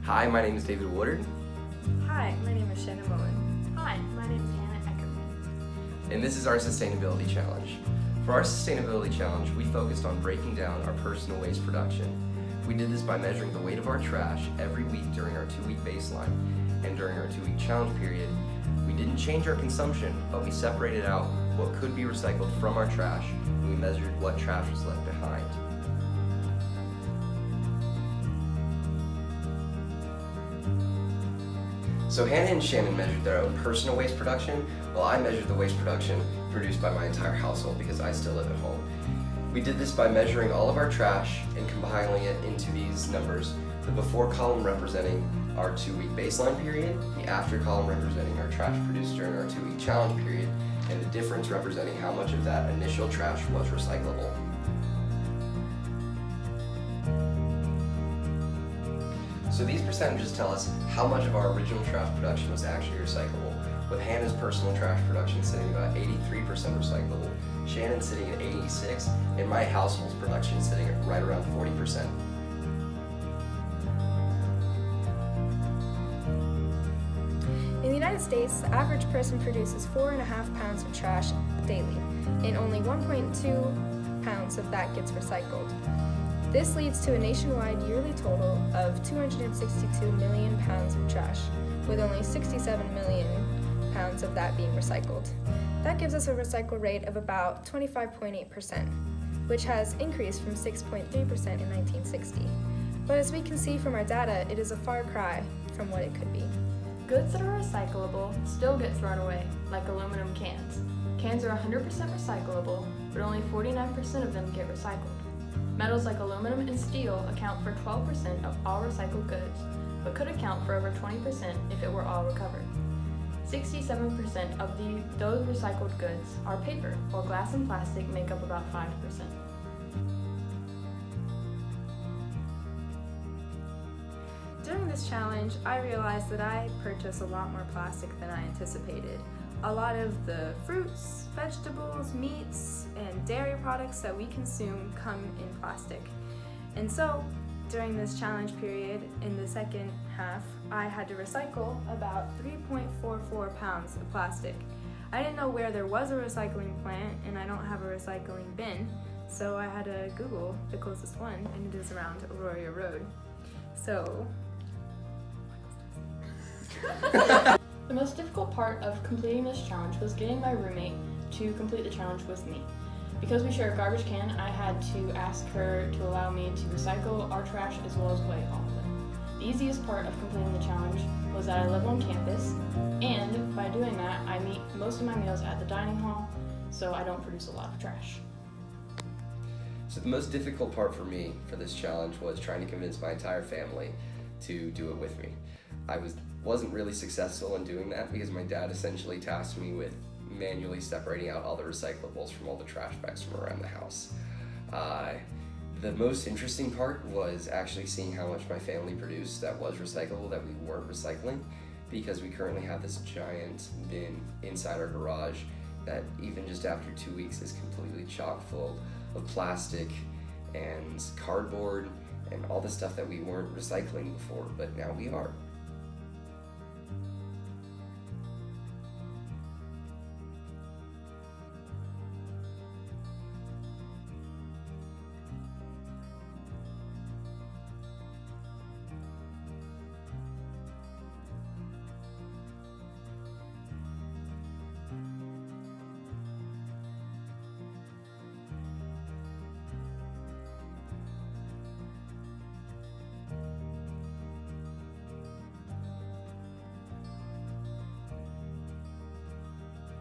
Hi, my name is David Woodard, Hi, my name is Shannon Mullen. Hi, my name is Hannah Eckerman. and this is our Sustainability Challenge. For our Sustainability Challenge, we focused on breaking down our personal waste production. We did this by measuring the weight of our trash every week during our 2-week baseline, and during our 2-week challenge period, we didn't change our consumption, but we separated out what could be recycled from our trash, and we measured what trash was left behind. So Hannah and Shannon measured their own personal waste production, while I measured the waste production produced by my entire household because I still live at home. We did this by measuring all of our trash and compiling it into these numbers, the before column representing our 2-week baseline period, the after column representing our trash produced during our 2-week challenge period, and the difference representing how much of that initial trash was recyclable. So these percentages tell us how much of our original trash production was actually recyclable, with Hannah's personal trash production sitting about 83% recyclable, Shannon sitting at 86%, and my household's production sitting at right around 40%. In the United States, the average person produces 4.5 pounds of trash daily, and only 1.2 pounds of that gets recycled. This leads to a nationwide yearly total of 262 million pounds of trash, with only 67 million pounds of that being recycled. That gives us a recycle rate of about 25.8%, which has increased from 6.3% in 1960. But as we can see from our data, it is a far cry from what it could be. Goods that are recyclable still get thrown away, like aluminum cans. Cans are 100% recyclable, but only 49% of them get recycled. Metals like aluminum and steel account for 12% of all recycled goods, but could account for over 20% if it were all recovered. 67% of those recycled goods are paper, while glass and plastic make up about 5%. During this challenge, I realized that I purchased a lot more plastic than I anticipated. A lot of the fruits, vegetables, meats, and dairy products that we consume come in plastic. And so, during this challenge period, in the second half, I had to recycle about 3.44 pounds of plastic. I didn't know where there was a recycling plant, and I don't have a recycling bin, so I had to Google the closest one, and it is around Aurora Road. So, The most difficult part of completing this challenge was getting my roommate to complete the challenge with me. Because we share a garbage can, I had to ask her to allow me to recycle our trash as well as weigh all of it. The easiest part of completing the challenge was that I live on campus, and by doing that, I meet most of my meals at the dining hall, so I don't produce a lot of trash. So the most difficult part for me for this challenge was trying to convince my entire family to do it with me. I wasn't really successful in doing that because my dad essentially tasked me with manually separating out all the recyclables from all the trash bags from around the house. The most interesting part was actually seeing how much my family produced that was recyclable that we weren't recycling, because we currently have this giant bin inside our garage that even just after 2 weeks is completely chock full of plastic and cardboard and all the stuff that we weren't recycling before, but now we are.